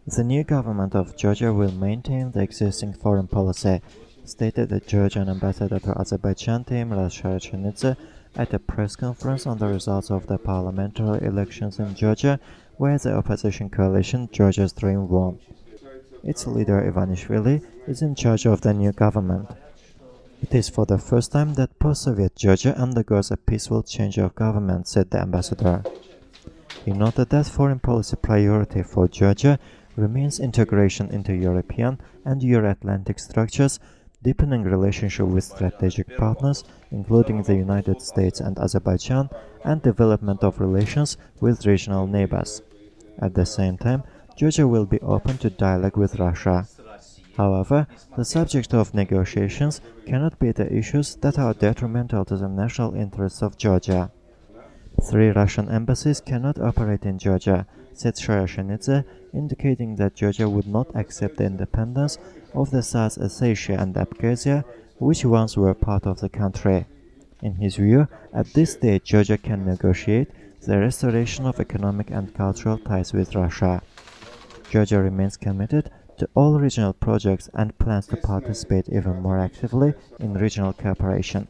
The new government of Georgia will maintain the existing foreign policy, stated the Georgian ambassador to Azerbaijan, Temir Sharachanidze, at a press conference on the results of the parliamentary elections in Georgia, where the opposition coalition Georgia's Dream won. Its leader Ivanishvili is in charge of the new government. It is for the first time that post-Soviet Georgia undergoes a peaceful change of government, said the ambassador. He noted that foreign policy priority for Georgia remains integration into European and Euro-Atlantic structures, deepening relationship with strategic partners, including the United States and Azerbaijan, and development of relations with regional neighbors. At the same time, Georgia will be open to dialogue with Russia. However, the subject of negotiations cannot be the issues that are detrimental to the national interests of Georgia. 3 Russian embassies cannot operate in Georgia, said Sharachanidze, indicating that Georgia would not accept the independence of the South Ossetia and Abkhazia, which once were part of the country. In his view, at this stage Georgia can negotiate the restoration of economic and cultural ties with Russia. Georgia remains committed to all regional projects and plans to participate even more actively in regional cooperation.